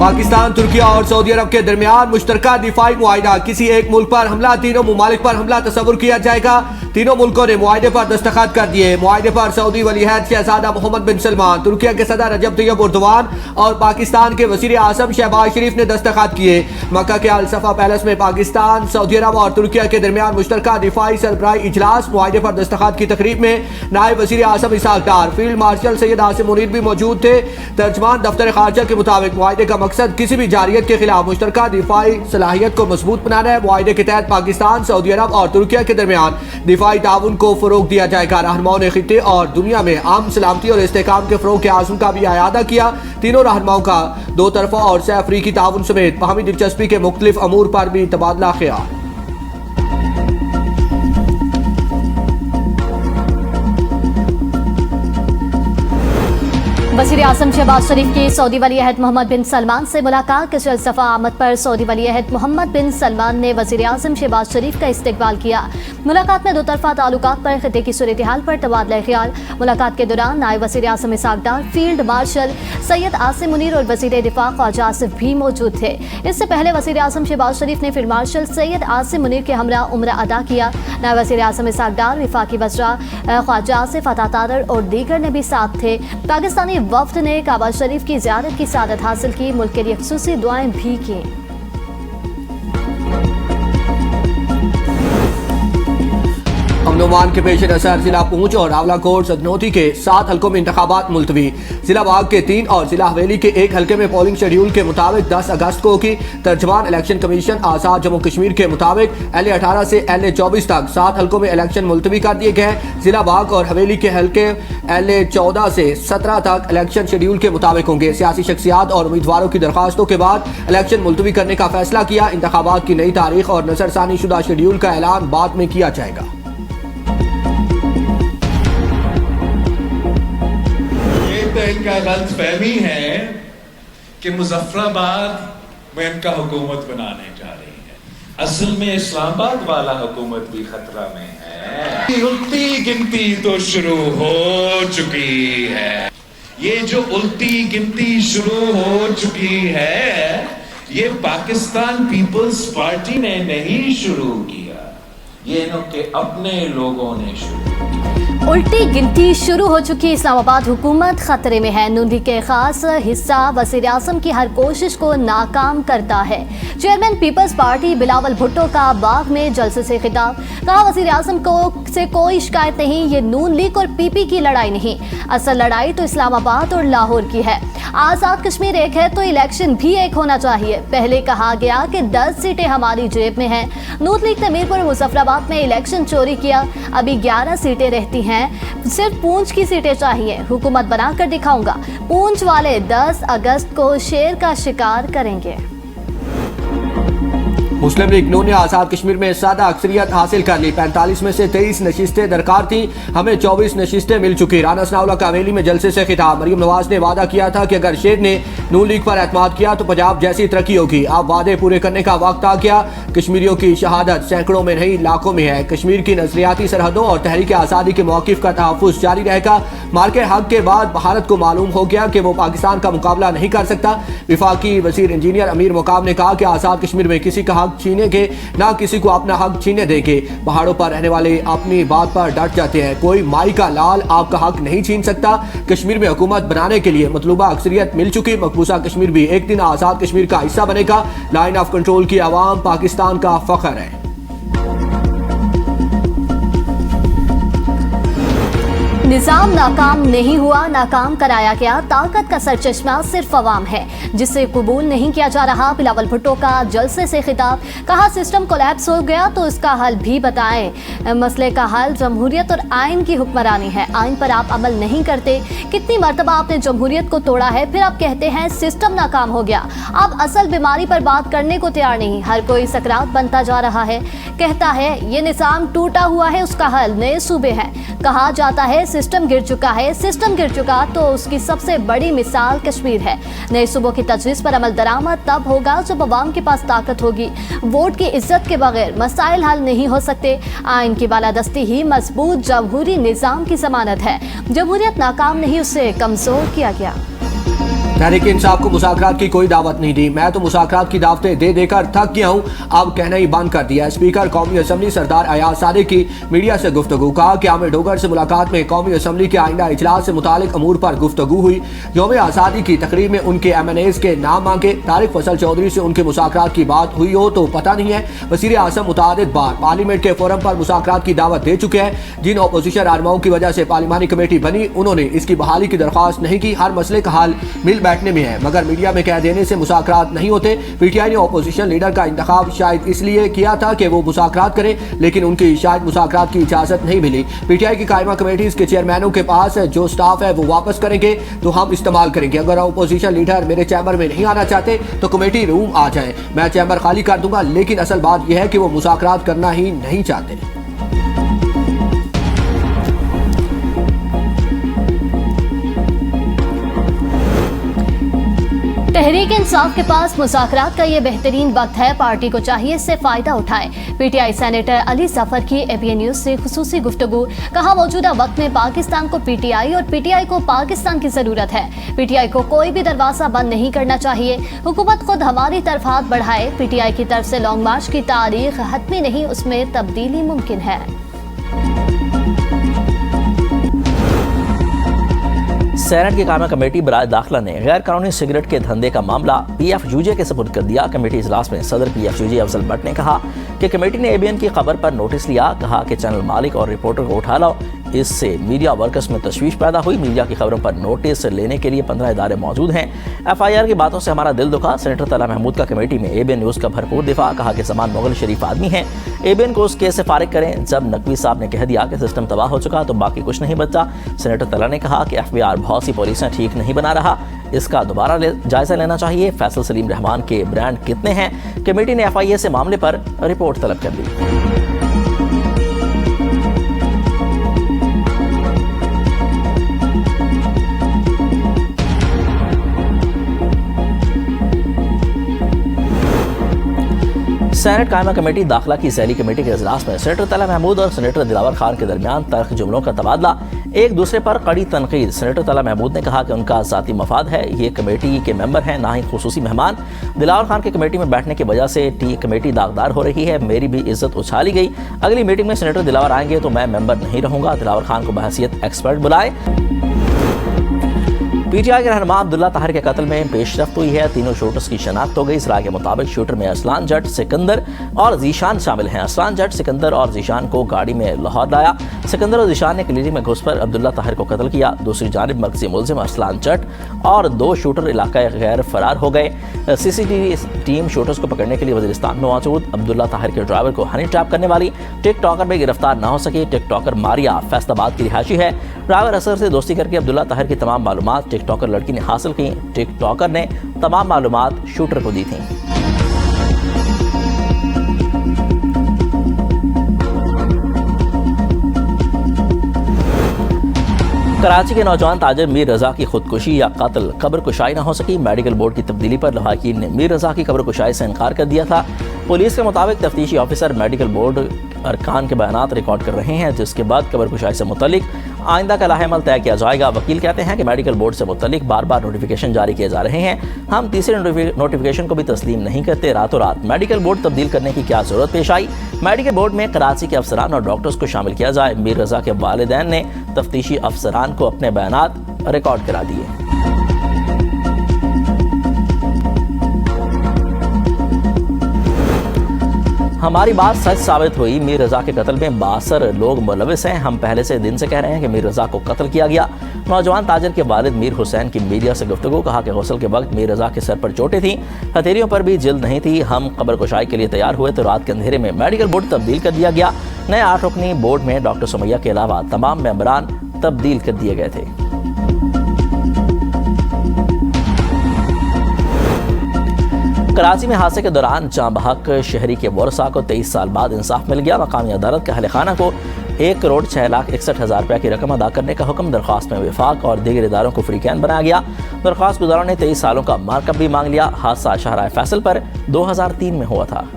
पाकिस्तान, तुर्किया और सऊदी अरब के दरमियान मुश्तरका दिफाई मुआहिदा। किसी एक मुल्क पर हमला तीनों ममालिक पर हमला तस्वुर किया जाएगा। तीनों मुल्कों ने मुआहिदे पर दस्तखत कर दिए। मुआहिदे पर सऊदी वलीअहद शहजादा मोहम्मद बिन सलमान, तुर्किया के सदर रजब तैयब एर्दोगान और पाकिस्तान के वज़ीर आज़म शहबाज शरीफ ने दस्तखत किए। मक्का के अल सफा पैलेस में पाकिस्तान, सऊदी अरब और तुर्किया के दरमियान मुश्तरका दिफाई सरबराही इजलास। मुआहिदे पर दस्तखत की तकरीब में नायब वज़ीर आज़म इसहाक डार, फील्ड मार्शल सैयद आसिम मुनीर भी मौजूद थे। तर्जमान दफ्तर खारजा के मुताबिक मुआहिदे का मकसद किसी भी जारियत के खिलाफ मुश्तरका दिफाई सलाहियत को मजबूत बनाना है। मुआहिदे के तहत पाकिस्तान, सऊदी अरब और तुर्किया के दरमियान दिफाई ताउन को फरोग दिया जाएगा। रहनुमाओं ने खित्ते और दुनिया में आम सलामती और इस्तेहकाम के फरोग के आज़म का भी इआदा किया। तीनों रहनुमाओं का दो तरफा और सह अफ्रीकी ताउन समेत बाहमी दिलचस्पी के मुख्तलिफ अमूर पर भी तबादला ख्याल। वज़ीर आज़म शहबाज शरीफ की सऊदी वलीअहद मोहम्मद बिन सलमान से मुलाकात के जलसफा आमद पर सऊदी वलीअहद मोहम्मद बिन सलमान ने वज़ीर आज़म शहबाज शरीफ का इस्तकबाल किया। मुलाकात में दो तरफा ताल्लुकात पर खित्ते की सूरत हाल पर तबादला ख्याल। मुलाकात के दौरान नायब वज़ीर आज़म इसहाक डार, फील्ड मार्शल सैयद आसिम मुनीर और वज़ीर दिफा ख्वाजा आसिफ भी मौजूद थे। इससे पहले वज़ीर आज़म शहबाज शरीफ ने फील्ड मार्शल सैयद आसिम मुनीर के हमरा उम्रा अदा किया। नायब वज़ीर आज़म इसहाक डार, विफाकी वज़रा ख्वाजा आसिफ, अता तारर और दीगर ने भी साथ थे। पाकिस्तानी वफ्द ने काबा शरीफ की ज़ियारत की सादत हासिल की। मुल्क के लिए खुसूसी दुआएं भी की। अमन के पेश नज़र जिला पूंछ और रावलाकोट सदनौती के 7 हल्कों में इंतखाबात मुलतवी। जिला बाग के 3 और जिला हवेली के 1 हल्के में पोलिंग शेड्यूल के मुताबिक 10 अगस्त को होगी। तर्जमान इलेक्शन कमीशन आज़ाद जम्मू कश्मीर के मुताबिक LA 18 से LA 24 तक 7 हल्कों में इलेक्शन मुलतवी कर दिए गए। जिला बाग और हवेली के हल्के LA 14 से 17 तक इलेक्शन शेड्यूल के मुताबिक होंगे। सियासी शख्सियात और उम्मीदवारों की दरखास्तों के बाद इलेक्शन मुलतवी करने का फैसला किया। इंतखाबात की नई तारीख और नजरसानी शुदा शेड्यूल का ऐलान बाद में किया जाएगा। इनका गलतफहमी है कि मुजफ्फराबाद में इनका हुकूमत बनाने जा रही है। असल में इस्लामाबाद वाला हुकूमत भी खतरा में है। उल्टी गिनती तो शुरू हो चुकी है। ये जो उल्टी गिनती शुरू हो चुकी है, ये पाकिस्तान पीपल्स पार्टी ने नहीं शुरू किया, ये इनके अपने लोगों ने शुरू किया। उल्टी गिनती शुरू हो चुकी। इस्लामाबाद हुकूमत खतरे में है। नून लीग के खास हिस्सा वज़ीर आज़म की हर कोशिश को नाकाम करता है। चेयरमैन पीपल्स पार्टी बिलावल भुट्टो का बाग में जलसे से खिताब। कहा, वज़ीर आज़म को से कोई शिकायत नहीं, ये नून लीग और PP की लड़ाई नहीं, असल लड़ाई तो इस्लामाबाद और लाहौर की है। आज़ाद कश्मीर एक है तो इलेक्शन भी एक होना चाहिए। पहले कहा गया कि 10 सीटें हमारी जेब में हैं। नून लीग ने मीरपुर और मुजफ्फराबाद में इलेक्शन चोरी किया, अभी 11 सीटें रहती हैं। सिर्फ पूंछ की सीटें चाहिए, हुकूमत बनाकर दिखाऊंगा। पूंछ वाले 10 अगस्त को शेर का शिकार करेंगे। मुस्लिम लीग नून ने आज़ाद कश्मीर में सादा अक्सरियत हासिल कर ली। 45 में से 23 नशिस्तें दरकार थी, हमें 24 नशिस्तें मिल चुकी। राना सनाउल्लाह का हवेली में जलसे से खिताब। मरीम नवाज ने वादा किया था कि अगर शेर ने नून लीग पर एतमाद किया तो पंजाब जैसी तरक्की होगी। अब वादे पूरे करने का वक्त आ गया। कश्मीरियों की शहादत सैकड़ों में नहीं लाखों में है। कश्मीर की नजरियाती सरहदों और तहरीक आज़ादी के मौक़िफ़ का तहफ़्फ़ुज़ जारी रहेगा। मार्के हक के बाद भारत को मालूम हो गया कि वो पाकिस्तान का मुकाबला नहीं कर सकता। विफाकी वज़ीर इंजीनियर अमीर मुकाम ने कहा कि आज़ाद कश्मीर में किसी का हक छीनेंगे ना किसी को अपना हक छीने देंगे। पहाड़ों पर रहने वाले अपनी बात पर डट जाते हैं। कोई माई का लाल आपका हक नहीं छीन सकता। कश्मीर में हुकूमत बनाने के लिए मतलूबा अक्सरियत मिल चुकी। मकबूजा कश्मीर भी एक दिन आज़ाद कश्मीर का हिस्सा बनेगा। लाइन ऑफ कंट्रोल की आवाम पाकिस्तान का फख्र है। निज़ाम नाकाम नहीं हुआ, नाकाम कराया गया। ताकत का सरचश्मा सिर्फ अवाम है, जिसे कबूल नहीं किया जा रहा। बिलावल भुट्टो का जलसे से खिताब। कहा, सिस्टम कोलैप्स हो गया तो इसका हल भी बताएं। मसले का हल जमहूरियत और आइन की हुक्मरानी है। आइन पर आप अमल नहीं करते। कितनी मरतबा आपने जमहूरियत को तोड़ा है, फिर आप कहते हैं सिस्टम नाकाम हो गया। आप असल बीमारी पर बात करने को तैयार नहीं। हर कोई सकरात बनता जा रहा है, कहता है ये निज़ाम टूटा हुआ है, उसका हल नए सूबे हैं। कहा जाता है सिस्टम गिर चुका है। सिस्टम गिर चुका तो उसकी सबसे बड़ी मिसाल कश्मीर है। नए सूबों की तजवीज़ पर अमल दरामद तब होगा जब अवाम के पास ताकत होगी। वोट की इज्जत के बगैर मसाइल हल नहीं हो सकते। आइन की बालादस्ती ही मजबूत जमहूरी निज़ाम की जमानत है। जमहूरियत नाकाम नहीं, उसे कमज़ोर किया गया। तहरीक इंसाफ को मुज़ाकरात की कोई दावत नहीं दी। मैं तो मुज़ाकरात की दावतें दे देकर थक गया हूँ, अब कहना ही बंद कर दिया। स्पीकर कौमी असम्बली सरदार अयाज सादिक की मीडिया से गुफ्तगू। कहा कि आमिर डोगर से मुलाकात में कौमी असम्बली के आइंदा इजलास से मुतालिक अमूर पर गुफ्तगू हुई। यौम आज़ादी की तकरीब में उनके MNAs के नाम मांगे। तारिक फसल चौधरी से उनके मुज़ाकरात की बात हुई हो तो पता नहीं है। वज़ीर आज़म मुताअद्दिद बार पार्लियामेंट के फोरम पर मुज़ाकरात की दावत दे चुके हैं। जिन अपोजिशन रहनुमाओं की वजह से पार्लिमानी कमेटी बनी, उन्होंने इसकी बहाली की दरख्वास्त नहीं की। हर मसले का हल मिल बैठने में है, मगर मीडिया में कह देने से मुज़ाकरात नहीं होते। PTI ने अपोजिशन लीडर का इंतखाब शायद इसलिए किया था कि वो मुज़ाकरात करें, लेकिन उनकी शायद मुज़ाकरात की इजाज़त नहीं मिली। PTI की कायमा कमेटीज़ के चेयरमैनों के पास जो स्टाफ है वो वापस करेंगे तो हम इस्तेमाल करेंगे। अगर अपोजिशन लीडर मेरे चैम्बर में नहीं आना चाहते तो कमेटी रूम आ जाए, मैं चैम्बर खाली कर दूंगा। लेकिन असल बात यह है कि वो मुज़ाकरात करना ही नहीं चाहते। तहरीक इंसाफ के पास मुज़ाकरात का ये बेहतरीन वक्त है, पार्टी को चाहिए इससे फायदा उठाए। PTI सेनेटर अली जफर की ABN न्यूज से खुसूसी गुफ्तगू। कहा मौजूदा वक्त में पाकिस्तान को PTI और PTI को पाकिस्तान की जरूरत है। PTI को कोई भी दरवाजा बंद नहीं करना चाहिए। हुकूमत खुद हमारी तरफ हाथ बढ़ाए। PTI की तरफ से लॉन्ग मार्च की तारीख हतमी नहीं, उसमें तब्दीली मुमकिन है। सेनेट की कायमा कमेटी बराए दाखिला ने गैर कानूनी सिगरेट के धंधे का मामला PFUJ के सपुर्द कर दिया। कमेटी इजलास में सदर PFUJ अफजल भट्ट ने कहा कि कमेटी ने ABN की खबर पर नोटिस लिया। कहा कि चैनल मालिक और रिपोर्टर को उठा लाओ। इससे मीडिया वर्कर्स में तशवीश पैदा हुई। मीडिया की खबरों पर नोटिस लेने के लिए 15 इदारे मौजूद हैं। FIR की बातों से हमारा दिल दुखा। सेनेटर तला महमूद का कमेटी में ABN न्यूज़ का भरपूर दिफा। कहा कि समान मुगल शरीफ आदमी है, ABN को उस केस से फारिग करें। जब नकवी साहब ने कह दिया कि सिस्टम तबाह हो चुका तो बाकी कुछ नहीं बचा। सेनेटर तला ने कहा कि FBR बहुत सी पॉलिसियाँ ठीक नहीं बना रहा, इसका दोबारा जायजा लेना चाहिए। फैसल सलीम रहमान के ब्रांड कितने हैं? कमेटी ने FIA से मामले पर रिपोर्ट तलब कर दी। सेनेट कायमा कमेटी दाखिला की ज़ैली कमेटी के इजलास में सेनेटर तला महमूद और सेनेटर दिलावर खान के दरमियान तल्ख जुमलों का तबादला, एक दूसरे पर कड़ी तनकीद। सेनेटर तला महमूद ने कहा कि उनका ज़ाती मफाद है, ये कमेटी के मेंबर हैं ना ही खुसूसी मेहमान। दिलावर खान की कमेटी में बैठने की वजह से कमेटी दागदार हो रही है, मेरी भी इज्जत उछाली गई। अगली मीटिंग में सेनेटर दिलावर आएंगे तो मैं मेंबर नहीं रहूंगा। दिलावर खान को बहैसियत एक्सपर्ट बुलाए। PTI के रहनुमा अब्दुल्ला ताहिर के कत्ल में पेशरफ्त हुई है। तीनों शूटर्स की शनाख्त हो गई। इसराए के मुताबिक शूटर में असलान जट, सिकंदर और जीशान शामिल हैं। असलान जट, सिकंदर और जीशान को गाड़ी में लाहौर लाया। सिकंदर और जीशान ने क्लिनिक में घुसकर अब्दुल्ला ताहिर को कत्ल किया। दूसरी जानिब मरकजी मुलजिम असलान जट और 2 शूटर इलाका गैर फरार हो गए। CCTV टीम शूटर्स को पकड़ने के लिए वजीरिस्तान में मौजूद। अब्दुल्ला ताहिर के ड्राइवर को हनी ट्रैप करने वाली टिकटॉकर में गिरफ्तार न हो सकी। टिकटॉकर मारिया फैसलाबाद की रिहायशी है। ड्राइवर असर से दोस्ती करके अब्दुल्ला ताहिर की तमाम मालूमात टिकटॉकर लड़की ने हासिल की। टिकटॉकर ने तमाम मालूमात शूटर को दी थी। कराची के नौजवान ताजिर मीर रजा की खुदकुशी या कत्ल कब्र कुशाई न हो सकी। मेडिकल बोर्ड की तब्दीली पर लवाकिन ने मीर रजा की कब्र कुशाई से इनकार कर दिया था। पुलिस के मुताबिक तफ्तीशी ऑफिसर मेडिकल बोर्ड अरकान के बयानात रिकॉर्ड कर रहे हैं, जिसके बाद कब्र कुशाई से मुतल्लिक आइंदा का लाहेमल तय किया जाएगा। वकील कहते हैं कि मेडिकल बोर्ड से मुतल्लिक बार बार नोटिफिकेशन जारी किए जा रहे हैं। हम तीसरे नोटिफिकेशन को भी तस्लीम नहीं करते। रातों रात मेडिकल बोर्ड तब्दील करने की क्या जरूरत पेश आई? मेडिकल बोर्ड में कराची के अफसरान और डॉक्टर्स को शामिल किया जाए। मीर रजा के वालिदैन ने तफ्तीशी अफसरान को अपने बयानात रिकॉर्ड करा दिए। हमारी बात सच साबित हुई। मीर रजा के कत्ल में 62 लोग मुलविस हैं। हम पहले से दिन से कह रहे हैं कि मीर रजा को कत्ल किया गया। नौजवान ताजिर के वालिद मीर हुसैन की मीडिया से गुफ्तगू। कहा कि गौसल के वक्त मीर रजा के सर पर चोटें थीं, हथेलियों पर भी जिल्द नहीं थी। हम कब्र कुशाई के लिए तैयार हुए तो रात के अंधेरे में मेडिकल बोर्ड तब्दील कर दिया गया। नए 8 रुकनी बोर्ड में डॉक्टर सुमैया के अलावा तमाम मेंबरान तब्दील कर दिए गए थे। कराची में हादसे के दौरान जाँ बहक शहरी के वरसा को 23 साल बाद इंसाफ मिल गया। मकामी अदालत के अहले खाना को 1,06,61,000 रुपये की रकम अदा करने का हुक्म। दरख्वास्त में विफाक और दीगर इदारों को फ्री कैन बनाया गया। दरख्वास्त गुजारों ने 23 सालों का मार्कअप भी मांग लिया। हादसा शाहराह फैसल पर 2003 में हुआ था।